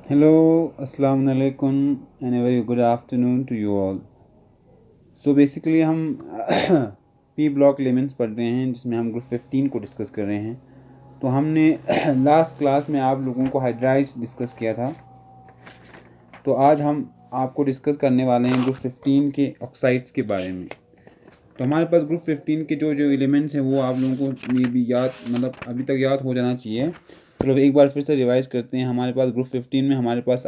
Hello, Assalamu alaikum and a very good afternoon to you all. So basically हम P block elements पढ़ रहे हैं जिसमें हम ग्रुप 15 को डिस्कस कर रहे हैं। तो हमने लास्ट क्लास में आप लोगों को हाइड्राइड्स डिस्कस किया था। तो आज हम आपको डिस्कस करने वाले हैं ग्रुप 15 के ऑक्साइड्स के बारे में। तो हमारे पास ग्रुप 15 के जो जो एलिमेंट्स हैं वो आप लोगों को मे भी याद अभी तक याद हो जाना चाहिए। चलो एक बार फिर से रिवाइज करते हैं। हमारे पास ग्रुप 15 में हमारे पास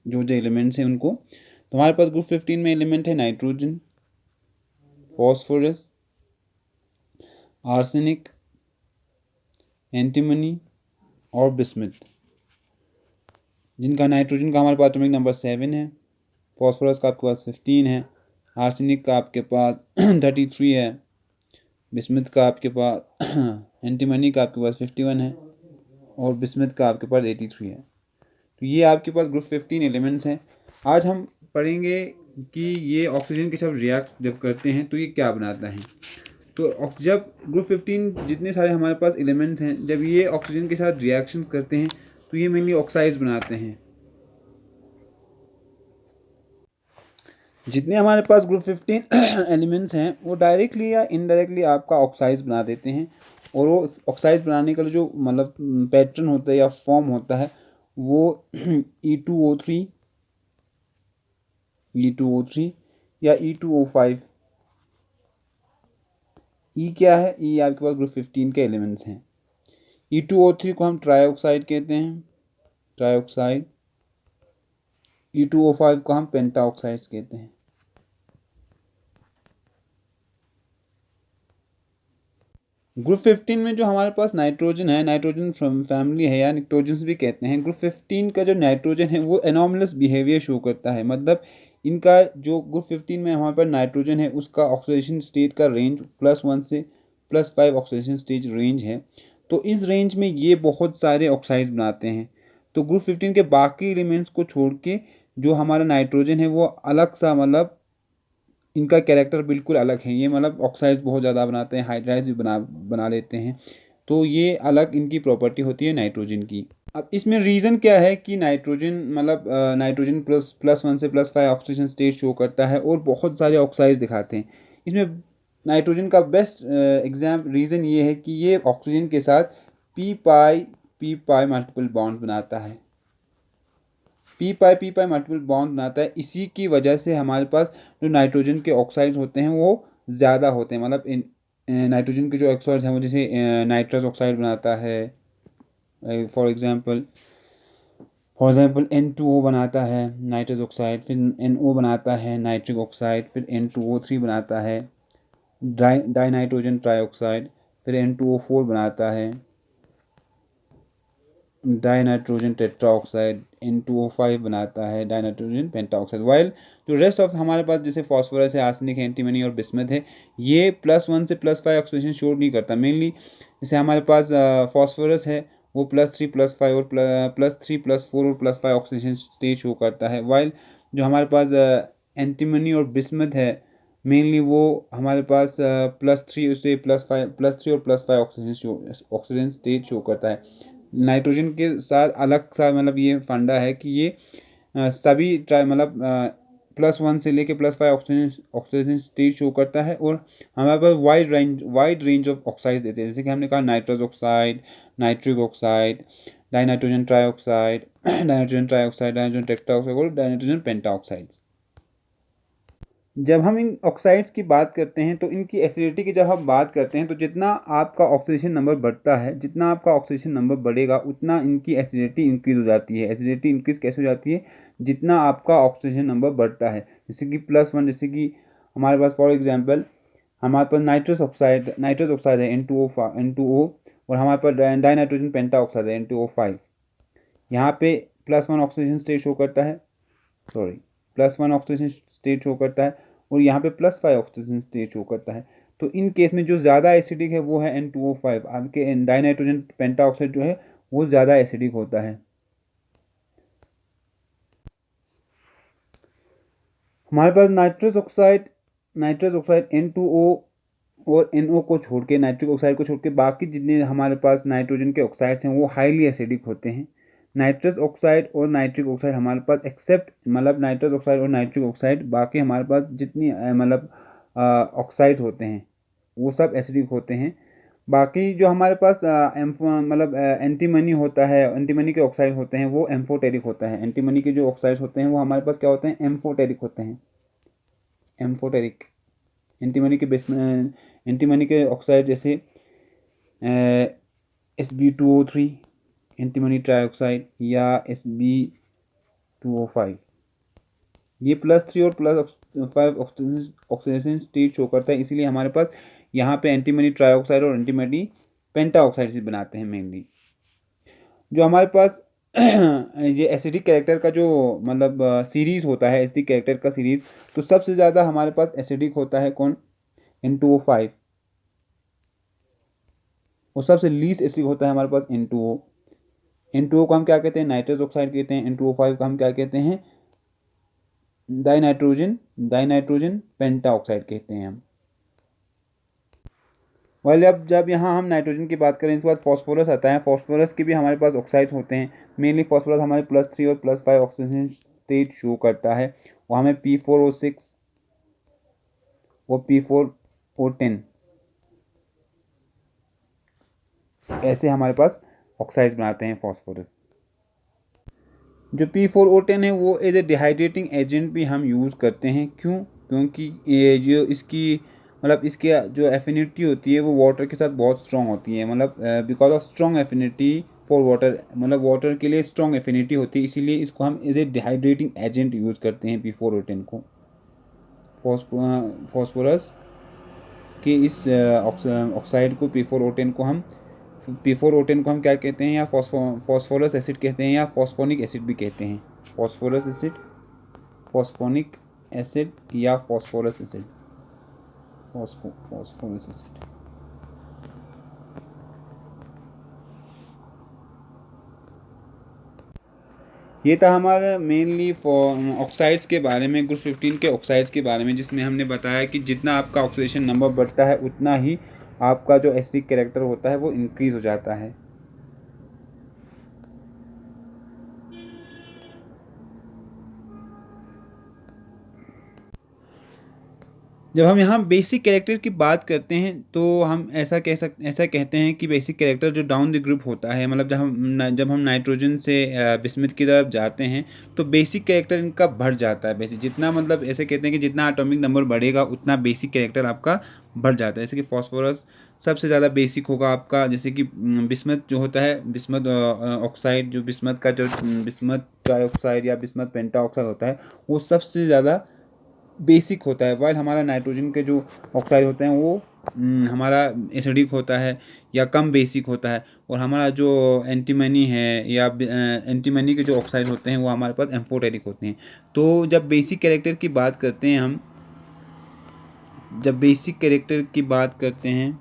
जो जो एलिमेंट्स हैं उनको, तो हमारे पास ग्रुप 15 में एलिमेंट है नाइट्रोजन, फॉस्फोरस, आर्सेनिक, एंटीमनी और बिस्मथ, जिनका नाइट्रोजन का हमारे पास एटॉमिक नंबर 7 है, फॉस्फोरस का आपके पास 15 है, आर्सेनिक का आपके पास 33 है, बिस्मथ का आपके पास एंटीमनी का आपके पास 51 है और बिस्मथ का आपके पास 83 है। तो ये आपके पास ग्रुप 15 एलिमेंट्स हैं। आज हम पढ़ेंगे कि ये ऑक्सीजन के साथ रिएक्ट जब करते हैं तो ये क्या बनाता है। तो जब ग्रुप 15 जितने सारे हमारे पास एलिमेंट्स हैं, जब ये ऑक्सीजन के साथ रिएक्शन करते हैं तो ये मेनली ऑक्साइड्स बनाते हैं। जितने हमारे पास ग्रुप 15 एलिमेंट्स हैं वो डायरेक्टली या इनडायरेक्टली आपका ऑक्साइड्स बना देते हैं। और वो ऑक्साइड्स बनाने का जो पैटर्न होता है या फॉर्म होता है वो E2O3 या E2O5। ई क्या है? ई आपके पास ग्रुप 15 के एलिमेंट्स हैं। E2O3 को हम ट्राईऑक्साइड कहते हैं, ट्राईऑक्साइड। E2O5 को हम पेंटाऑक्साइड्स कहते हैं। ग्रुप 15 में जो हमारे पास नाइट्रोजन है, नाइट्रोजन फैमिली है या निक्टोजन्स भी कहते हैं। ग्रुप 15 का जो नाइट्रोजन है वो एनॉमलस बिहेवियर शो करता है। मतलब इनका जो ग्रुप 15 में हमारे पास नाइट्रोजन है उसका ऑक्सीडेशन स्टेट का रेंज +1 से +5 ऑक्सीडेशन स्टेज रेंज है। तो इस रेंज में ये बहुत सारे ऑक्साइड्स बनाते हैं। तो ग्रुप 15 के बाकी एलिमेंट्स को छोड़ के जो हमारा नाइट्रोजन है वो अलग सा, इनका कैरेक्टर बिल्कुल अलग है। ये ऑक्साइड्स बहुत ज़्यादा बनाते हैं, हाइड्राइड्स भी बना लेते हैं। तो ये अलग इनकी प्रॉपर्टी होती है नाइट्रोजन की। अब इसमें रीज़न क्या है कि नाइट्रोजन नाइट्रोजन +1 से +5 ऑक्सीजन स्टेट शो करता है और बहुत सारे ऑक्साइड्स दिखाते हैं। इसमें नाइट्रोजन का बेस्ट रीज़न ये है कि ये ऑक्सीजन के साथ पी पाई मल्टीपल बॉन्ड बनाता है। पी पाई मल्टीपल बॉन्ड बनाता है। इसी की वजह से हमारे पास जो नाइट्रोजन के ऑक्साइड्स होते हैं वो ज़्यादा होते हैं। नाइट्रोजन के जो ऑक्साइड्स हैं वो जैसे नाइट्रस ऑक्साइड बनाता है, फॉर एग्जांपल N2O बनाता है नाइट्रस ऑक्साइड, फिर NO बनाता है नाइट्रिक ऑक्साइड, फिर N2O3 बनाता है डाई नाइट्रोजन ट्राईऑक्साइड, फिर N2O4 बनाता है डाई नाइट्रोजन टेट्राऑक्साइड, N2O5 बनाता है डाई नाइट्रोजन पेंटाऑक्साइड। वाइल जो रेस्ट ऑफ हमारे पास जैसे फॉस्फोरस है, आर्सेनिक है, एंटीमनी और बिस्मथ है, ये +1 से +5 ऑक्सीडेशन शो नहीं करता। मेनली जैसे हमारे पास फॉस्फोरस है वो +3 +5 और +3 +4 और +5 ऑक्सीडेशन स्टेज शो करता है। वाइल जो हमारे पास एंटीमनी और बिस्मथ है मेनली वो हमारे पास +3 उससे +3 और +5 ऑक्सीजन स्टेज शो करता है। नाइट्रोजन के साथ अलग सा ये फंडा है कि ये सभी +1 से लेके +5 ऑक्सीजन स्टेज शो करता है और हमारे पास वाइड रेंज ऑफ ऑक्साइड देते हैं। जैसे कि हमने कहा nitrous oxide, nitric oxide, dinitrogen trioxide dinitrogen trioxide, dinitrogen tetroxide और डाइनाइट्रोजन पेंटाऑक्साइड। जब हम इन ऑक्साइड्स की बात करते हैं तो इनकी एसिडिटी की जब हम बात करते हैं तो जितना आपका ऑक्सीडेशन नंबर बढ़ता है, जितना आपका ऑक्सीडेशन नंबर बढ़ेगा उतना इनकी एसिडिटी इंक्रीज हो जाती है। एसिडिटी इंक्रीज कैसे हो जाती है? जितना आपका ऑक्सीडेशन नंबर बढ़ता है। जैसे कि +1, जैसे कि हमारे पास फॉर एग्जांपल हमारे पास नाइट्रस ऑक्साइड है N2O और हमारे पास डाई नाइट्रोजन पेंटा ऑक्साइड है N2O5। यहाँ पे +1 ऑक्सीजन स्टेट शो करता है, सॉरी +1 ऑक्सीजन स्टेट शो करता है और यहाँ पे +5 ऑक्सीजन स्टेट शो करता है। तो इन केस में जो ज़्यादा एसिडिक है वो है N2O5। आपके डाइनाइट्रोजन पेंटाऑक्साइड जो है वो ज़्यादा एसिडिक होता है। हमारे पास नाइट्रस ऑक्साइड N2O और NO को छोड़ के, नाइट्रिक ऑक्साइड को छोड़ के बाकी जितने हमारे पास नाइट्रोजन के ऑक्साइड्स हैं वो हाईली एसिडिक होते हैं। नाइट्रस ऑक्साइड और नाइट्रिक ऑक्साइड हमारे पास एक्सेप्ट मतलब नाइट्रस ऑक्साइड और नाइट्रिक ऑक्साइड, बाकी हमारे पास जितनी मतलब ऑक्साइड होते हैं वो सब एसिडिक होते हैं। बाकी जो हमारे पास मतलब एंटीमनी होता है, एंटीमनी के ऑक्साइड होते हैं वो एम्फोटेरिक होता है। एंटीमनी के जो ऑक्साइड होते हैं वो हमारे पास क्या होते हैं, एम्फोटेरिक होते हैं। एम्फोटेरिक एंटीमनी के बेस में एंटीमनी के ऑक्साइड जैसे Sb2O3 एंटीमनी ट्राइऑक्साइड या Sb2O5, ये +3 और +5 ऑक्सीडेशन स्टेट शो करता है। इसीलिए हमारे पास यहाँ पे एंटीमनी ट्राइऑक्साइड और एंटीमनी पेंटाऑक्साइड से बनाते हैं मेनली। जो हमारे पास ये एसिडिक कैरेक्टर का जो मतलब सीरीज होता है, एसिडिक कैरेक्टर का सीरीज, तो सबसे ज़्यादा हमारे पास एसिडिक होता है कौन, N2O5, और सबसे लीस्ट एसिडिक होता है हमारे पास N2O। N2O को हम क्या कहते हैं, नाइट्रस ऑक्साइड कहते हैं। N2O5 को हम क्या कहते हैं, डाइनाइट्रोजन पेंटाऑक्साइड कहते हैं हम। वाले अब जब यहाँ हम नाइट्रोजन की बात करें, इसके बाद फॉस्फोरस आता है। फॉस्फोरस के भी हमारे पास ऑक्साइड होते हैं। मेनली फॉस्फोरस हमारे +3 और +5 ऑक्सीजन स्टेट शो करता है, और हमें P4O6 और P4O10 ऐसे हमारे पास ऑक्साइड्स बनाते हैं फॉस्फोरस। जो P4O10 है वो एज ए डिहाइड्रेटिंग एजेंट भी हम यूज़ करते हैं। क्यों, क्योंकि ये जो इसकी मतलब इसकी जो एफिनिटी होती है वो वाटर के साथ बहुत स्ट्रॉन्ग होती है। मतलब because of strong affinity for water, मतलब वाटर के लिए स्ट्रॉन्ग एफिनिटी होती है, इसीलिए इसको हम as a dehydrating agent use करते हैं P4O10 को। फॉस्फोरस के इस ऑक्साइड को P4O10 को हम क्या कहते हैं, या फॉस्फोरस एसिड कहते हैं, या फॉस्फोनिक एसिड भी कहते हैं। फॉस्फोरस एसिड, फॉस्फोनिक एसिड या फॉस्फोरस एसिड, फॉस्फोरस एसिड। ये था हमारा मेनली ऑक्साइड्स के बारे में, ग्रुप 15 के ऑक्साइड्स के बारे में, जिसमें हमने बताया कि जितना आपका ऑक्सीडेशन नंबर बढ़ता है उतना ही आपका जो एसिडिक कैरेक्टर होता है वो इंक्रीज हो जाता है। जब हम यहाँ बेसिक कैरेक्टर की बात करते हैं तो हम ऐसा कहते हैं कि बेसिक कैरेक्टर जो डाउन द ग्रुप होता है, मतलब जब हम नाइट्रोजन से बिस्मिथ की तरफ जाते हैं तो बेसिक कैरेक्टर इनका बढ़ जाता है। बेसिक जितना मतलब ऐसे कहते हैं कि जितना एटॉमिक नंबर बढ़ेगा उतना बेसिक कैरेक्टर आपका बढ़ जाता है। जैसे कि फॉस्फोरस सबसे ज़्यादा बेसिक होगा आपका, जैसे कि बिस्मथ जो होता है, बिस्मथ ऑक्साइड, जो बिस्मथ का जो बिस्मथ ट्राइऑक्साइड या बिस्मथ पेंटाऑक्साइड होता है वो सबसे ज़्यादा बेसिक होता है। वाइल हमारा नाइट्रोजन के जो ऑक्साइड होते हैं वो हमारा एसिडिक होता है या कम बेसिक होता है, और हमारा जो एंटीमनी है या एंटीमनी के जो ऑक्साइड होते हैं वो हमारे पास एम्फोटेरिक होते हैं। तो जब बेसिक कैरेक्टर की बात करते हैं हम, जब बेसिक कैरेक्टर की बात करते हैं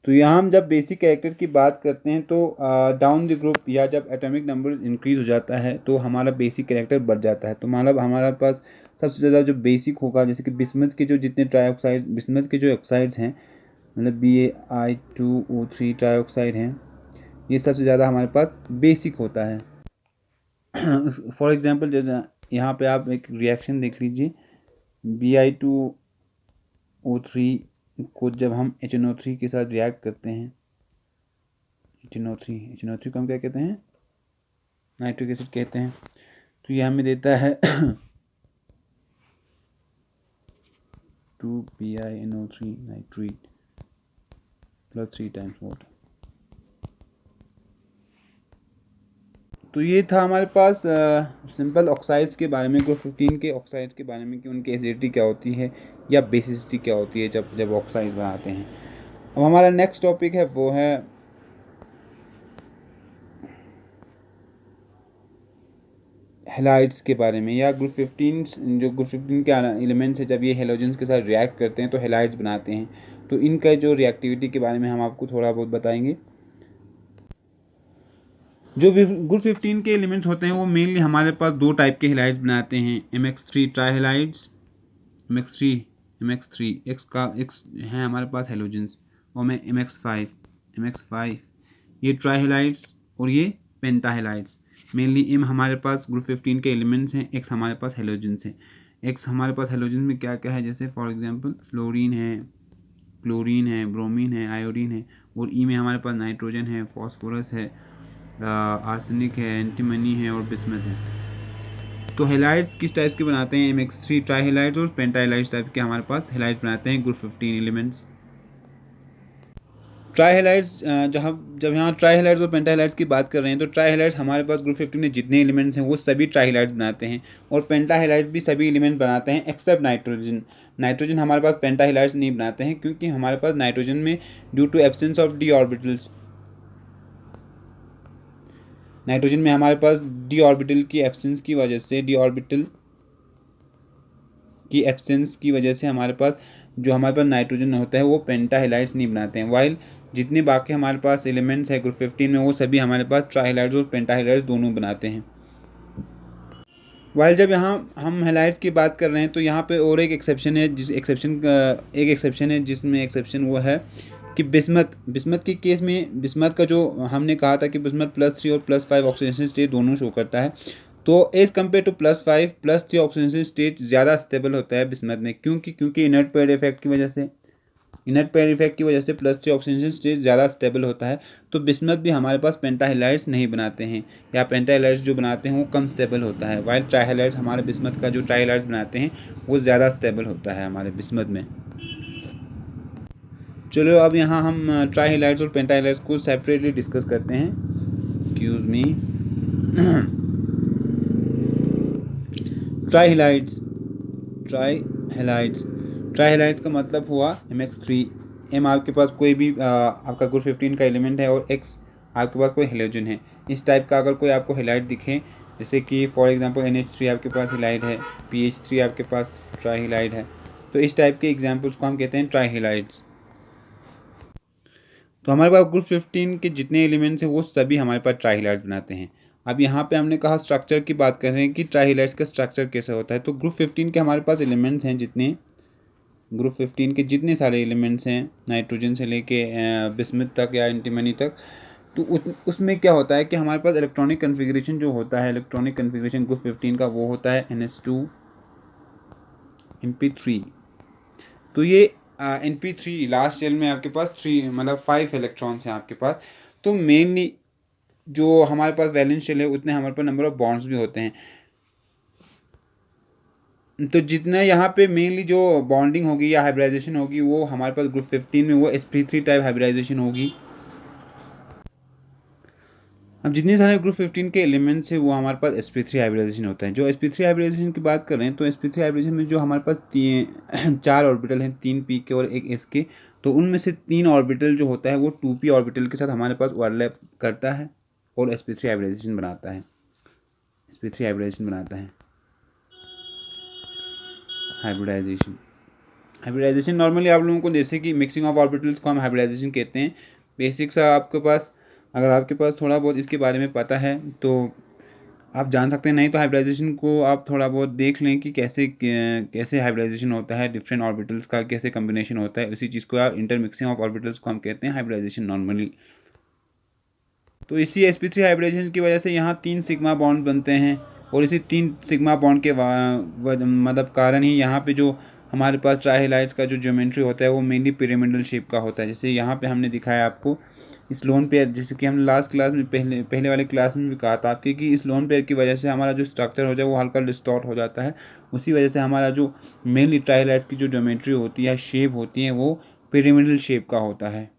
तो यहाँ हम जब बेसिक कैरेक्टर की बात करते हैं तो डाउन द ग्रुप या जब एटॉमिक नंबर इंक्रीज हो जाता है तो हमारा बेसिक कैरेक्टर बढ़ जाता है। तो मतलब हमारे पास सबसे ज़्यादा जो बेसिक होगा, जैसे कि बिस्मथ के जो जितने ट्राइऑक्साइड, बिस्मथ के जो ऑक्साइड्स हैं, मतलब BaI2O3 ट्राइऑक्साइड हैं, ये सबसे ज़्यादा हमारे पास बेसिक होता है। फॉर एग्जांपल जैसे यहाँ पे आप एक रिएक्शन देख लीजिए, Bi2O3 को जब हम HNO3 के साथ रिएक्ट करते हैं, HNO3 को हम क्या कहते हैं, नाइट्रिक एसिड कहते हैं। तो ये हमें देता है 2PiNO3 नाइट्रेट +3 टाइम्स वाटर। तो ये था हमारे पास सिंपल ऑक्साइड्स के बारे में, ग्रुप 15 के ऑक्साइड्स के बारे में, कि उनकी एसिडिटी क्या होती है या बेसिसिटी क्या होती है जब ऑक्साइड्स बनाते हैं। अब हमारा नेक्स्ट टॉपिक है वो है हेलाइड्स के बारे में, या ग्रुप 15 जो ग्रुप 15 के एलिमेंट्स है जब ये हेलोजेंस के साथ रिएक्ट करते हैं तो हेलाइड्स बनाते हैं। तो इनका जो रिएक्टिविटी के बारे में हम आपको थोड़ा बहुत बताएंगे। जो ग्रुप 15 के एलिमेंट्स होते हैं वो मेनली हमारे पास दो टाइप के हेलाइड्स बनाते हैं, MX3 ट्राइहेलाइड्स, MX3 एक्स का एक्स है हमारे पास हेलोजेंस, और में MX5 ये ट्राइहेलाइड्स और ये पेंटाहेलाइड्स। मेनली एम हमारे पास ग्रुप 15 के एलिमेंट्स हैं, एक्स हमारे पास हेलोजेंस हैं। एक्स हमारे पास हेलोजेंस में क्या क्या है, जैसे फॉर एग्जांपल फ्लोरीन है, क्लोरीन है, ब्रोमीन है, आयोडीन है, और ई में हमारे पास नाइट्रोजन है, फॉस्फोरस है, आर्सेनिक है, एंटीमनी है और बिस्मथ है। तो हेलाइड्स किस टाइप के बनाते हैं, MX3 ट्राइहेलाइड्स और पेंटाहेलाइड्स टाइप के हमारे पास हेलाइड्स बनाते हैं ग्रुप 15 एलिमेंट्स। ट्राइहेलाइड्स जब यहाँ ट्राइहेलाइड्स और पेंटाहेलाइड्स की बात कर रहे हैं तो ट्राइहेलाइड्स हमारे पास ग्रुप 15 में जितने एलिमेंट्स हैं वो सभी ट्राइहेलाइड्स बनाते हैं, और पेंटाहेलाइड्स भी सभी एलिमेंट बनाते हैं एक्सेप्ट नाइट्रोजन। नाइट्रोजन हमारे पास पेंटाहेलाइड्स नहीं बनाते हैं, क्योंकि हमारे पास नाइट्रोजन में due to absence of d orbitals, nitrogen में हमारे पास डी ऑर्बिटल की एब्सेंस की वजह से, डी ऑर्बिटल की एब्सेंस की वजह से हमारे पास जो हमारे पास नाइट्रोजन होता है वो पेंटाहेलाइड्स नहीं बनाते हैं, वाइल जितने बाकी हमारे पास एलिमेंट्स है ग्रुप 15 में वो सभी हमारे पास ट्राइहेलाइड्स और पेंटाहेलाइड्स दोनों बनाते हैं। वाइल जब यहाँ हम हेलाइड्स की बात कर रहे हैं तो यहाँ पे और एक एक्सेप्शन है, जिसमें एक्सेप्शन वो है कि बिस्मथ के केस में, बिस्मथ का जो हमने कहा था कि बिस्मथ +3 और +5 ऑक्सीडेशन स्टेट दोनों शो करता है, तो as compare to +5 +3 oxidation state ज़्यादा स्टेबल होता है बिस्मथ में, क्योंकि इनर्ट पेयर इफेक्ट की वजह से +3 ऑक्सीडेशन स्टेट ज़्यादा स्टेबल होता है। तो बिस्मथ भी हमारे पास पेंटाहेलाइड्स नहीं बनाते हैं, या पेंटाहेलाइड्स जो बनाते हैं वो कम स्टेबल होता है, वाइल ट्राइहेलाइड्स हमारे बिस्मथ का जो ट्राइहेलाइड्स बनाते हैं वो ज़्यादा स्टेबल होता है हमारे बिस्मथ में। चलो अब यहाँ हम ट्राइहेलाइड्स और पेंटाहेलाइड्स को सेपरेटली डिस्कस करते हैं। Excuse me. ट्राइहेलाइड्स का मतलब हुआ MX3। M आपके पास कोई भी आपका ग्रुप 15 का एलिमेंट है और X आपके पास कोई हेलोजन है। इस टाइप का अगर कोई आपको हेलाइड दिखे, जैसे कि फॉर एग्जांपल NH3 आपके पास हेलाइड है, PH3 आपके पास ट्राइहेलाइड है, तो इस टाइप के एग्जाम्पल्स को हम कहते हैं ट्राइहेलाइड्स। तो हमारे पास ग्रुप 15 के जितने एलिमेंट्स हैं वो सभी हमारे पास ट्राइहेलाइड्स बनाते हैं। अब यहाँ पे हमने कहा स्ट्रक्चर की बात कर रहे हैं कि ट्राइहेलाइड्स का स्ट्रक्चर कैसे होता है, तो ग्रुप 15 के हमारे पास एलिमेंट्स हैं जितने, ग्रुप 15 के जितने सारे एलिमेंट्स हैं नाइट्रोजन से लेके बिस्मथ तक या एंटीमनी तक, तो उसमें क्या होता है कि हमारे पास इलेक्ट्रॉनिक कन्फिग्रेशन जो होता है, इलेक्ट्रॉनिक कन्फिग्रेशन ग्रुप 15 का वो होता है NH2 NP3। तो ये NP3 लास्ट शेल में आपके पास 5 इलेक्ट्रॉन्स हैं आपके पास। तो मेनली जो हमारे पास वैलेंस शेल है उतने हमारे पास नंबर ऑफ बॉन्ड्स भी होते हैं। तो जितना यहाँ पे मेनली जो बॉन्डिंग होगी या हाइब्रिडाइजेशन होगी वो हमारे पास ग्रुप 15 में वो sp3 टाइप हाइब्रिडाइजेशन होगी। अब जितने सारे ग्रुप 15 के एलिमेंट्स है वो हमारे पास sp3 हाइब्रिडाइजेशन होता है। जो sp3 हाइब्रिडाइजेशन की बात कर रहे हैं तो sp3 हाइब्रिडाइजेशन में जो हमारे पास 4 ऑर्बिटल हैं, 3 p के और 1 s के, तो उनमें से 3 ऑर्बिटल जो होता है वो 2p ऑर्बिटल के साथ हमारे पास ओवरलैप करता है और sp3 हाइब्रिडाइजेशन बनाता है। हाइब्रिडाइजेशन नॉर्मली आप लोगों को, जैसे कि मिक्सिंग ऑफ ऑर्बिटल्स को हम हाइब्रिडाइजेशन कहते हैं। बेसिक्स आपके पास, अगर आपके पास थोड़ा बहुत इसके बारे में पता है तो आप जान सकते हैं, नहीं तो हाइब्रिडाइजेशन को आप थोड़ा बहुत देख लें कि कैसे हाइब्रिडाइजेशन होता है, डिफरेंट ऑर्बिटल्स का कैसे कम्बिनेशन होता है, उसी चीज़ को आप इंटरमिक्सिंग ऑफ ऑर्बिटल्स को हम कहते हैं हाइब्रिडाइजेशन नॉर्मली। तो इसी sp3 हाइब्रिडाइजेशन की वजह से यहाँ 3 सिग्मा बॉन्ड बनते हैं, और इसी 3 सिग्मा बॉन्ड के मतलब कारण ही यहाँ पे जो हमारे पास ट्राइहेलाइड्स का जो ज्योमेट्री होता है वो मेनली पिरामिडल शेप का होता है। जैसे यहाँ पे हमने दिखाया आपको इस लोन पेयर, जैसे कि हमने लास्ट क्लास में पहले वाले क्लास में भी कहा था आपके कि इस लोन पेयर की वजह से हमारा जो स्ट्रक्चर हो जाए वो हल्का डिस्टॉर्ट हो जाता है। उसी वजह से हमारा जो मेनली ट्राइहेलाइड्स की जो ज्योमेट्री होती है, शेप होती है, वो पिरामिडल शेप का होता है।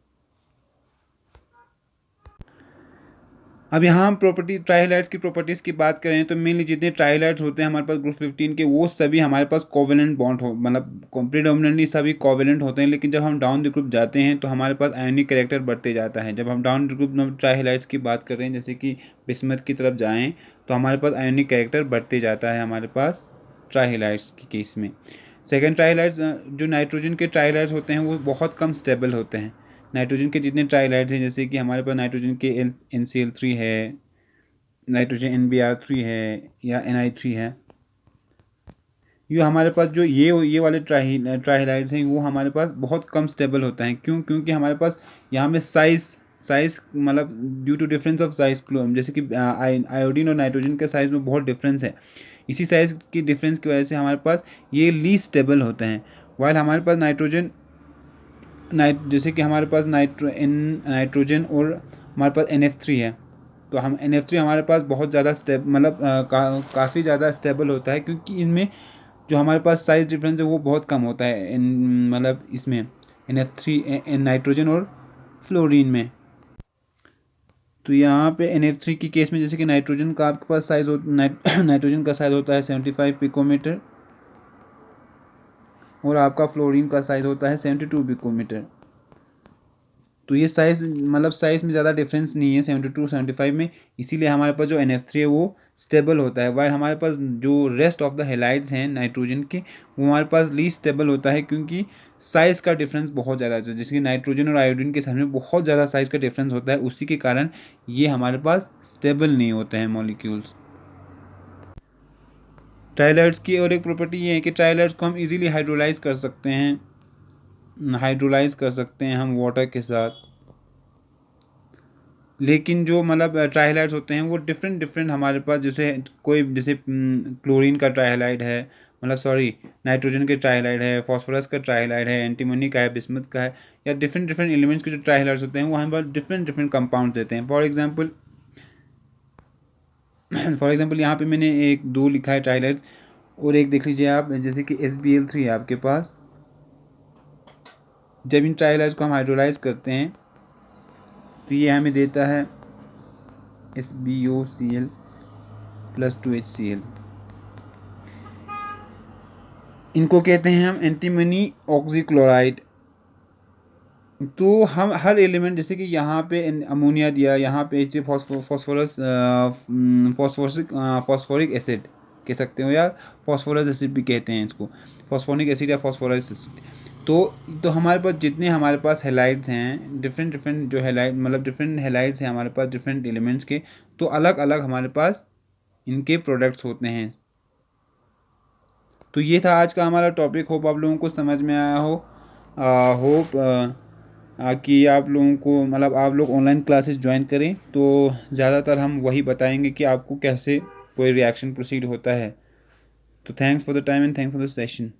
अब यहाँ हम ट्राइहेलाइड्स की प्रॉपर्टीज़ की बात करें तो मेनली जितने ट्राइहेलाइड्स होते हैं हमारे पास ग्रुप 15 के वो सभी हमारे पास कोवेलेंट बॉन्ड मतलब प्रीडोमिनेंटली सभी कोवेलेंट होते हैं। लेकिन जब हम डाउन द ग्रुप जाते हैं तो हमारे पास आयोनिक कैरेक्टर बढ़ते जाता है। जब हम डाउन द ग्रुप ट्राइहेलाइड्स की बात कर रहे हैं, जैसे कि बिस्मथ की तरफ जाएँ, तो हमारे पास आयोनिक कैरेक्टर बढ़ते जाता है हमारे पास ट्राइहेलाइड्स के केस में। सेकेंड ट्राइहेलाइड्स जो नाइट्रोजन के ट्राइहेलाइड्स होते हैं वो बहुत कम स्टेबल होते हैं। नाइट्रोजन के जितने ट्राइहेलाइड्स हैं, जैसे कि हमारे पास नाइट्रोजन के NCl3 है, नाइट्रोजन NBr3 है या Ni3 है, ये हमारे पास जो ये वाले ट्राइहलाइड्स हैं वो हमारे पास बहुत कम स्टेबल होता है। क्यों? क्योंकि हमारे पास यहाँ में साइज़ मतलब due to difference of size, जैसे कि आयोडीन और नाइट्रोजन के साइज़ में बहुत डिफरेंस है, इसी साइज़ की डिफरेंस की वजह से हमारे पास ये लीस्ट स्टेबल होते हैं। वाइल हमारे पास जैसे कि हमारे पास नाइट्रोजन और हमारे पास NF3 है, तो हम NF3 हमारे पास बहुत ज़्यादा मतलब काफ़ी ज़्यादा स्टेबल होता है, क्योंकि इनमें जो हमारे पास साइज डिफरेंस है वो बहुत कम होता है मतलब इसमें NF3 नाइट्रोजन और फ्लोरीन में। तो यहाँ पे NF3 की केस में जैसे कि नाइट्रोजन का आपके पास साइज नाइट्रोजन का साइज होता है 75 पिकोमीटर और आपका फ्लोरीन का साइज होता है 72 पिकोमीटर। तो ये साइज़ मतलब साइज़ में ज़्यादा डिफरेंस नहीं है 72 75 में, इसीलिए हमारे पास जो NF3 है वो स्टेबल होता है। वाइल हमारे पास जो रेस्ट ऑफ द हेलाइड्स हैं नाइट्रोजन के, वो हमारे पास लीस्ट स्टेबल होता है, क्योंकि साइज़ का डिफरेंस बहुत ज़्यादा है। जैसे कि नाइट्रोजन और आयोडीन के साथ में बहुत ज़्यादा साइज़ का डिफरेंस होता है, उसी के कारण ये हमारे पास स्टेबल नहीं होते हैं मॉलिक्यूल्स। ट्राइलाइड्स की और एक प्रॉपर्टी ये है कि ट्राइलाइड्स को हम इजीली हाइड्रोलाइज कर सकते हैं हम वाटर के साथ। लेकिन जो मतलब ट्राइहलाइड्स होते हैं वो डिफरेंट हमारे पास, जैसे क्लोरीन का ट्राइहलाइड है, मतलब सॉरी नाइट्रोजन के ट्राइहलाइड है, फॉस्फोरस का ट्राइहलाइड है, एंटीमनी का है, बिस्मथ का है, या डिफरेंट एलिमेंट्स के जो ट्राइहलाइड्स होते हैं वो हमारे पास डिफरेंट कंपाउंड देते हैं। फॉर एग्जांपल यहाँ पे मैंने एक 2 लिखा है ट्राइहलाइड, और एक देख लीजिए आप, जैसे कि SbL3 है आपके पास। जब इन ट्राइहलाइड्स को हम हाइड्रोलाइज करते हैं तो ये हमें देता है SbOCl + 2HCl। इनको कहते हैं हम एंटीमनी ऑक्सीक्लोराइड। तो हम हर एलिमेंट, जैसे कि यहाँ पे अमोनिया दिया, यहाँ पे फॉस्फोरिक एसिड कह सकते हो, या फॉस्फोरस एसिड भी कहते हैं इसको, फॉस्फोरिक एसिड या फॉस्फोरस एसिड। तो हमारे पास जितने हमारे पास हेलाइड्स हैं, डिफरेंट जो हेलाइड मतलब डिफरेंट हेलाइड्स हैं हमारे पास डिफरेंट एलिमेंट्स के, तो अलग अलग हमारे पास इनके प्रोडक्ट्स होते हैं। तो ये था आज का हमारा टॉपिक। होप आप लोगों को समझ में आया हो। होप कि आप लोगों को मतलब आप लोग ऑनलाइन क्लासेस ज्वाइन करें, तो ज़्यादातर हम वही बताएंगे कि आपको कैसे कोई रिएक्शन प्रोसीड होता है। तो thanks for the time and thanks for the session.